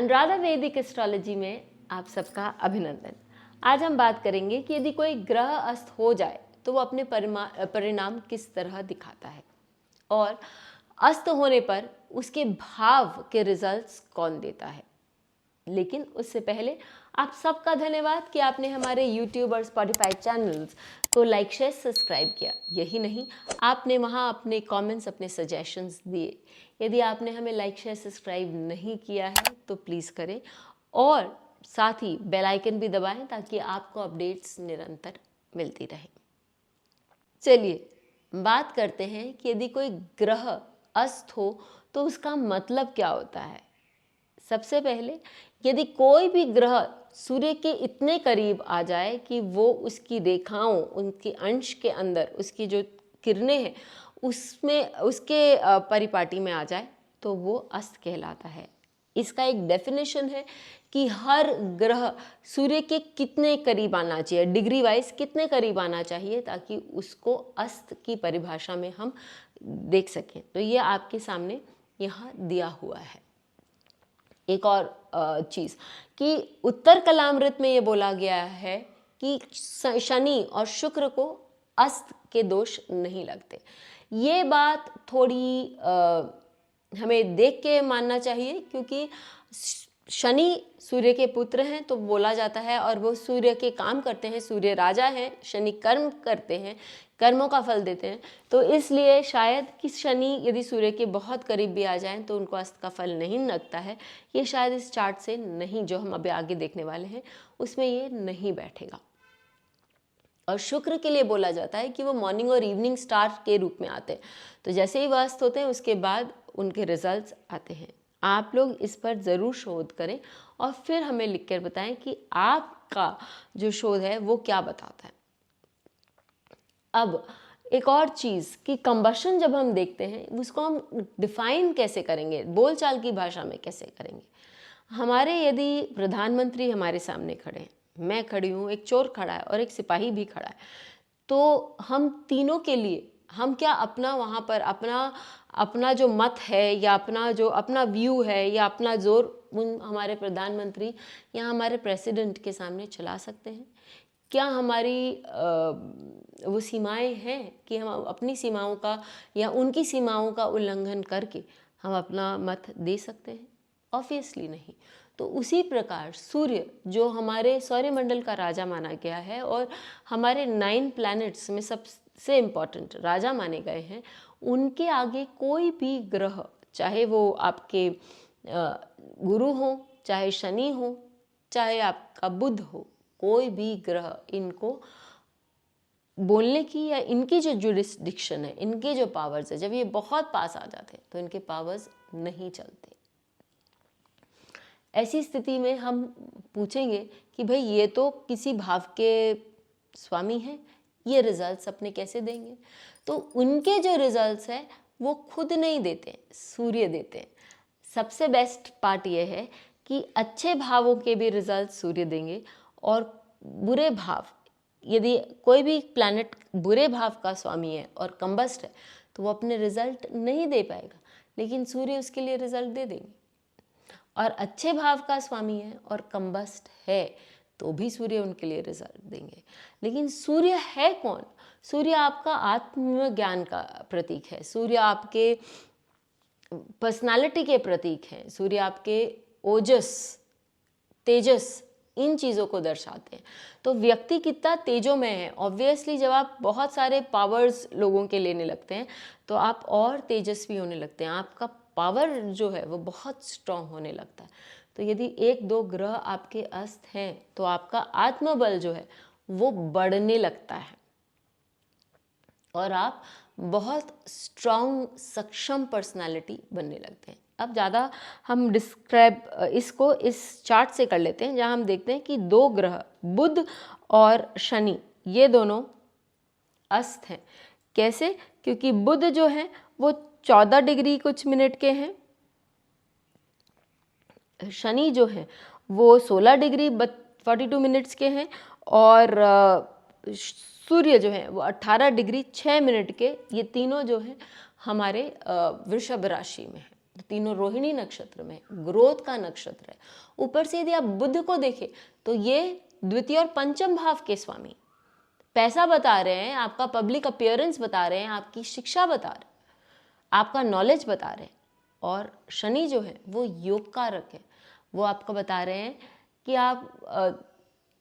अनुराधा वैदिक एस्ट्रोलॉजी में आप सबका अभिनंदन। आज हम बात करेंगे कि यदि कोई ग्रह अस्त हो जाए तो वो अपने परिणाम किस तरह दिखाता है और अस्त होने पर उसके भाव के रिजल्ट्स कौन देता है। लेकिन उससे पहले आप सबका धन्यवाद कि आपने हमारे YouTube और Spotify चैनल्स को लाइक शेयर सब्सक्राइब किया। यही नहीं, आपने वहाँ अपने कमेंट्स, अपने सजेशंस दिए। यदि आपने हमें लाइक शेयर सब्सक्राइब नहीं किया है तो प्लीज़ करें और साथ ही बेल आइकन भी दबाएं ताकि आपको अपडेट्स निरंतर मिलती रहे। चलिए बात करते हैं कि यदि कोई ग्रह अस्त हो तो उसका मतलब क्या होता है। सबसे पहले, यदि कोई भी ग्रह सूर्य के इतने करीब आ जाए कि वो उसकी रेखाओं, उनके अंश के अंदर उसकी जो किरणें हैं उसमें, उसके परिपाटी में आ जाए तो वो अस्त कहलाता है। इसका एक डेफिनेशन है कि हर ग्रह सूर्य के कितने करीब आना चाहिए, डिग्री वाइज कितने करीब आना चाहिए ताकि उसको अस्त की परिभाषा में हम देख सकें। तो ये आपके सामने यहाँ दिया हुआ है। एक और चीज़ कि उत्तर कलामृत में ये बोला गया है कि शनि और शुक्र को अस्त के दोष नहीं लगते। ये बात थोड़ी हमें देख के मानना चाहिए, क्योंकि शनि सूर्य के पुत्र हैं तो बोला जाता है और वो सूर्य के काम करते हैं, सूर्य राजा हैं, शनि कर्म करते हैं, कर्मों का फल देते हैं। तो इसलिए शायद कि शनि यदि सूर्य के बहुत करीब भी आ जाएं तो उनको अस्त का फल नहीं लगता है। ये शायद इस चार्ट से नहीं, जो हम अभी आगे देखने वाले हैं उसमें ये नहीं बैठेगा। और शुक्र के लिए बोला जाता है कि वो मॉर्निंग और इवनिंग स्टार के रूप में आते हैं। तो जैसे ही वो अस्त होते हैं उसके बाद उनके रिजल्ट्स आते हैं। आप लोग इस पर ज़रूर शोध करें और फिर हमें लिखकर बताएं कि आपका जो शोध है वो क्या बताता है। अब एक और चीज़ कि कंबशन जब हम देखते हैं उसको हम डिफाइन कैसे करेंगे, बोलचाल की भाषा में कैसे करेंगे। हमारे यदि प्रधानमंत्री हमारे सामने खड़े हैं, मैं खड़ी हूँ, एक चोर खड़ा है और एक सिपाही भी खड़ा है, तो हम तीनों के लिए हम क्या अपना वहाँ पर अपना जो मत है या अपना व्यू है या अपना जोर उन हमारे प्रधानमंत्री या हमारे प्रेसिडेंट के सामने चला सकते हैं? क्या हमारी वो सीमाएं हैं कि हम अपनी सीमाओं का या उनकी सीमाओं का उल्लंघन करके हम अपना मत दे सकते हैं? ऑब्वियसली नहीं। तो उसी प्रकार सूर्य जो हमारे सौरमंडल का राजा माना गया है और हमारे 9 प्लैनेट्स में सबसे इम्पॉर्टेंट राजा माने गए हैं, उनके आगे कोई भी ग्रह, चाहे वो आपके गुरु हो, चाहे शनि हो, चाहे आपका बुध हो, कोई भी ग्रह इनको बोलने की या इनकी जो जुरिस्डिक्शन है, इनके जो पावर्स है, जब ये बहुत पास आ जाते हैं तो इनके पावर्स नहीं चलते। ऐसी स्थिति में हम पूछेंगे कि भाई ये तो किसी भाव के स्वामी हैं, ये रिजल्ट्स अपने कैसे देंगे? तो उनके जो रिजल्ट्स हैं वो खुद नहीं देते, सूर्य देते हैं। सबसे बेस्ट पार्ट ये है कि अच्छे भावों के भी रिजल्ट सूर्य देंगे और बुरे भाव, यदि कोई भी प्लैनेट बुरे भाव का स्वामी है और कंबस्ट है तो वो अपने रिजल्ट नहीं दे पाएगा, लेकिन सूर्य उसके लिए रिजल्ट दे देंगे। और अच्छे भाव का स्वामी है और कंबस्ट है तो भी सूर्य उनके लिए रिजल्ट देंगे। लेकिन सूर्य है कौन? सूर्य आपका आत्मज्ञान का प्रतीक है, सूर्य आपके पर्सनालिटी के प्रतीक हैं, सूर्य आपके ओजस, तेजस, इन चीज़ों को दर्शाते हैं। तो व्यक्ति कितना तेजोमय है, ऑब्वियसली जब आप बहुत सारे पावर्स लोगों के लेने लगते हैं तो आप और तेजस्वी होने लगते हैं, आपका पावर जो है वो बहुत स्ट्रांग होने लगता है। तो यदि 1-2 ग्रह आपके अस्त हैं तो आपका आत्मबल जो है वो बढ़ने लगता है और आप बहुत स्ट्रांग, सक्षम पर्सनालिटी बनने लगते हैं। अब ज़्यादा हम डिस्क्राइब इसको इस चार्ट से कर लेते हैं, जहाँ हम देखते हैं कि 2 ग्रह बुध और शनि ये दोनों अस्त हैं। कैसे? क्योंकि बुध जो है वो 14 डिग्री कुछ मिनट के हैं, शनि जो है वो 16 डिग्री 42 मिनट्स के हैं और सूर्य जो है वो 18 डिग्री 6 मिनट के। ये तीनों जो है हमारे वृषभ राशि में है। तीनों रोहिणी नक्षत्र में, ग्रोथ का नक्षत्र है। ऊपर से यदि आप बुध को देखें तो ये द्वितीय और पंचम भाव के स्वामी, पैसा बता रहे हैं, आपका पब्लिक अपीयरेंस बता रहे हैं, आपकी शिक्षा बता रहे हैं, आपका नॉलेज बता रहे हैं। और शनि जो है वो योग कारक है, वो आपको बता रहे हैं कि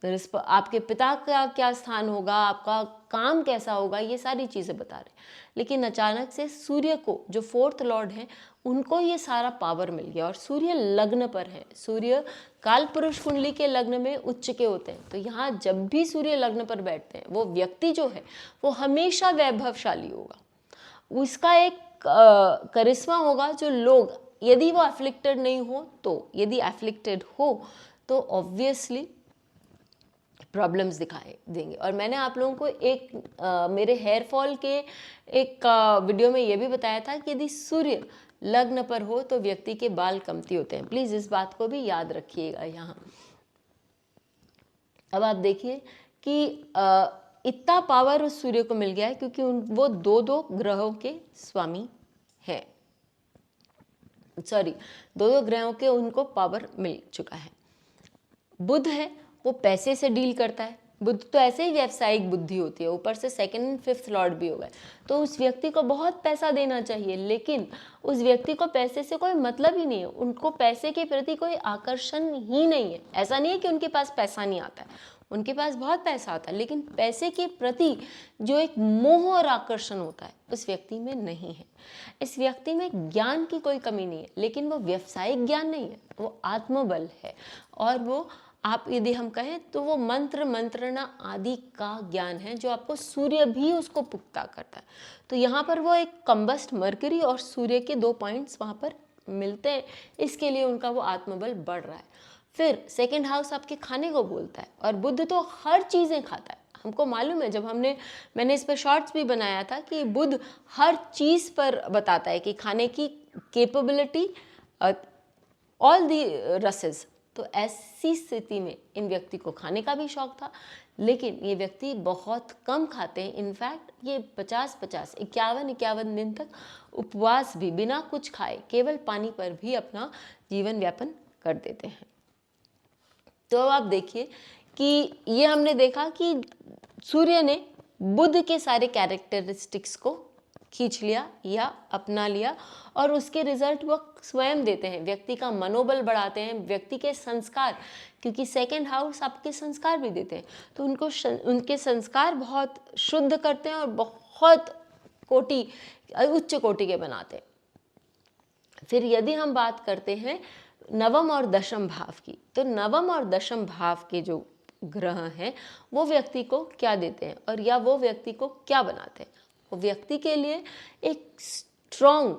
आपके पिता का क्या स्थान होगा, आपका काम कैसा होगा, ये सारी चीज़ें बता रहे हैं। लेकिन अचानक से सूर्य को, जो फोर्थ लॉर्ड हैं, उनको ये सारा पावर मिल गया और सूर्य लग्न पर है। सूर्य काल पुरुष कुंडली के लग्न में उच्च के होते हैं, तो यहाँ जब भी सूर्य लग्न पर बैठते हैं, वो व्यक्ति जो है वो हमेशा वैभवशाली होगा। उसका एक करिश्मा होगा जो लोग, यदि वो एफ्लिक्टेड नहीं हो तो, यदि एफ्लिक्टेड हो तो ऑब्वियसली प्रॉब्लम्स दिखाए देंगे। और मैंने आप लोगों को एक मेरे हेयर फॉल के एक वीडियो में ये भी बताया था कि यदि सूर्य लग्न पर हो तो व्यक्ति के बाल कमती होते हैं। प्लीज इस बात को भी याद रखिएगा यहाँ। अब आप देखिए कि इतना पावर उस सूर्य को मिल गया है क्योंकि वो दो दो ग्रहों के स्वामी है, सॉरी, दो दो ग्रहों के उनको पावर मिल चुका है। बुध है वो पैसे से डील करता है। बुध तो ऐसे ही व्यावसायिक बुद्धि होती है, ऊपर से सेकंड एंड फिफ्थ लॉर्ड भी हो गए, तो उस व्यक्ति को बहुत पैसा देना चाहिए, लेकिन उस व्यक्ति को पैसे से कोई मतलब ही नहीं है, उनको पैसे के प्रति कोई आकर्षण ही नहीं है। ऐसा नहीं है कि उनके पास पैसा नहीं आता है, उनके पास बहुत पैसा आता है, लेकिन पैसे के प्रति जो एक मोह और आकर्षण होता है उस व्यक्ति में नहीं है। इस व्यक्ति में ज्ञान की कोई कमी नहीं है, लेकिन वो व्यावसायिक ज्ञान नहीं है, वो आत्मबल है। और वो आप यदि हम कहें तो वो मंत्र मंत्रणा आदि का ज्ञान है जो आपको सूर्य भी उसको पुख्ता करता है। तो यहाँ पर वो एक कंबस्ट मरकरी और सूर्य के 2 पॉइंट्स वहाँ पर मिलते हैं, इसके लिए उनका वो आत्मबल बढ़ रहा है। फिर सेकंड हाउस आपके खाने को बोलता है, और बुध तो हर चीज़ें खाता है। हमको मालूम है, जब मैंने इस पर शॉर्ट्स भी बनाया था कि बुध हर चीज़ पर बताता है कि खाने की कैपेबिलिटी, ऑल दी रसेस। तो ऐसी स्थिति में इन व्यक्ति को खाने का भी शौक था, लेकिन ये व्यक्ति बहुत कम खाते हैं। इनफैक्ट ये 50-50, 51-51 दिन तक उपवास भी बिना कुछ खाए केवल पानी पर भी अपना जीवन यापन कर देते हैं। तो अब आप देखिए कि ये हमने देखा कि सूर्य ने बुध के सारे कैरेक्टरिस्टिक्स को खींच लिया या अपना लिया, और उसके रिजल्ट वो स्वयं देते हैं, व्यक्ति का मनोबल बढ़ाते हैं, व्यक्ति के संस्कार, क्योंकि सेकंड हाउस आपके संस्कार भी देते हैं, तो उनके संस्कार बहुत शुद्ध करते हैं और बहुत उच्च कोटि के बनाते हैं। फिर यदि हम बात करते हैं नवम और दशम भाव की, तो नवम और दशम भाव के जो ग्रह हैं वो व्यक्ति को क्या देते हैं, और या वो व्यक्ति को क्या बनाते हैं। वो व्यक्ति के लिए एक स्ट्रॉन्ग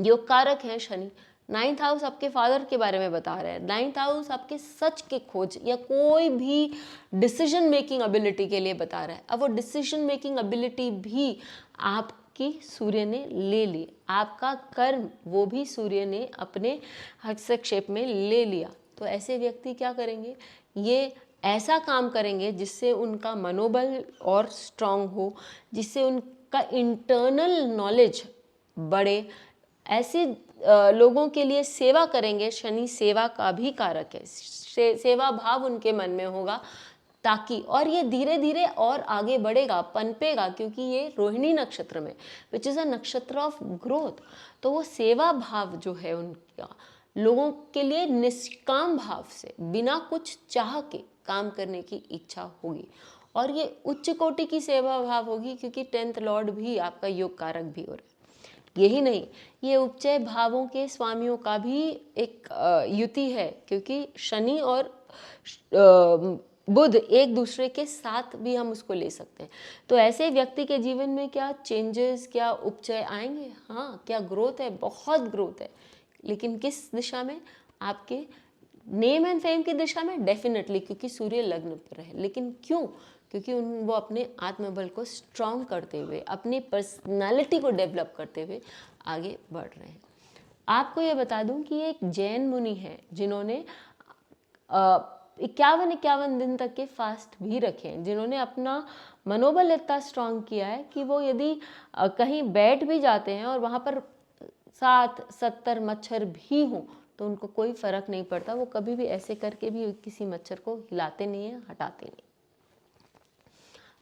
योग कारक है शनि। 9th हाउस आपके फादर के बारे में बता रहे हैं, 9th हाउस आपके सच के खोज या कोई भी डिसीजन मेकिंग एबिलिटी के लिए बता रहा है। अब वो डिसीजन मेकिंग एबिलिटी भी आपकी सूर्य ने ले ली, आपका कर्म वो भी सूर्य ने अपने हस्तक्षेप में ले लिया। तो ऐसे व्यक्ति क्या करेंगे, ये ऐसा काम करेंगे जिससे उनका मनोबल और स्ट्रांग हो, जिससे उनका इंटरनल नॉलेज बढ़े। ऐसे लोगों के लिए सेवा करेंगे। शनि सेवा का भी कारक है, सेवा भाव उनके मन में होगा, ताकि, और ये धीरे धीरे और आगे बढ़ेगा, पनपेगा, क्योंकि ये रोहिणी नक्षत्र में, विच इज़ अ नक्षत्र ऑफ ग्रोथ। तो वो सेवा भाव जो है उनका, लोगों के लिए निष्काम भाव से बिना कुछ चाह के काम करने की इच्छा होगी, और ये उच्च कोटि की सेवा भाव होगी, क्योंकि 10th लॉर्ड भी आपका योग कारक भी हो रहा है। यही नहीं, ये उपचय भावों के स्वामियों का भी एक युति है, क्योंकि शनि और बुध एक दूसरे के साथ भी हम उसको ले सकते हैं। तो ऐसे व्यक्ति के जीवन में क्या चेंजेस, क्या उपचय आएंगे? हाँ, क्या ग्रोथ है? बहुत ग्रोथ है, लेकिन किस दिशा में? आपके नेम एंड फेम की दिशा में, डेफिनेटली, क्योंकि सूर्य लग्न पर है। लेकिन क्यों? क्योंकि वो अपने आत्मबल को स्ट्रॉन्ग करते हुए, अपनी पर्सनालिटी को डेवलप करते हुए आगे बढ़ रहे हैं। आपको ये बता दूं कि एक जैन मुनि है जिन्होंने 51 दिन तक के फास्ट भी रखे हैं, जिन्होंने अपना मनोबल इतना स्ट्रॉन्ग किया है कि वो यदि कहीं बैठ भी जाते हैं और वहाँ पर 60-70 मच्छर भी हों तो उनको कोई फर्क नहीं पड़ता, वो कभी भी ऐसे करके भी किसी मच्छर को हिलाते नहीं है, हटाते नहीं।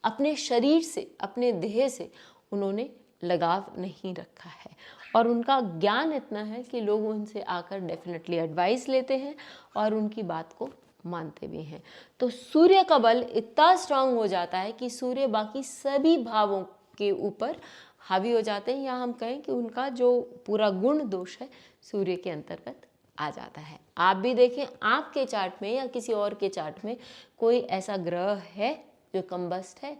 अपने शरीर से, अपने देह से उन्होंने लगाव नहीं रखा है और उनका ज्ञान इतना है कि लोग उनसे आकर डेफिनेटली एडवाइस लेते हैं और उनकी बात को मानते भी हैं। तो सूर्य का बल इतना स्ट्रांग हो जाता है कि सूर्य बाकी सभी भावों के ऊपर हावी हो जाते हैं, या हम कहें कि उनका जो पूरा गुण दोष है सूर्य के अंतर्गत आ जाता है। आप भी देखें आपके चार्ट में या किसी और के चार्ट में कोई ऐसा ग्रह है जो कंबस्ट है,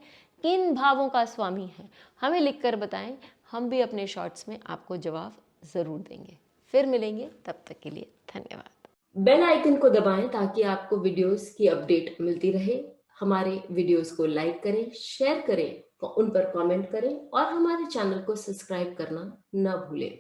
किन भावों का स्वामी है, हमें लिखकर बताएं। हम भी अपने शॉर्ट्स में आपको जवाब ज़रूर देंगे। फिर मिलेंगे, तब तक के लिए धन्यवाद। बेल आइकन को दबाएं ताकि आपको वीडियोस की अपडेट मिलती रहे। हमारे वीडियोस को लाइक करें, शेयर करें, उन पर कमेंट करें और हमारे चैनल को सब्सक्राइब करना न भूलें।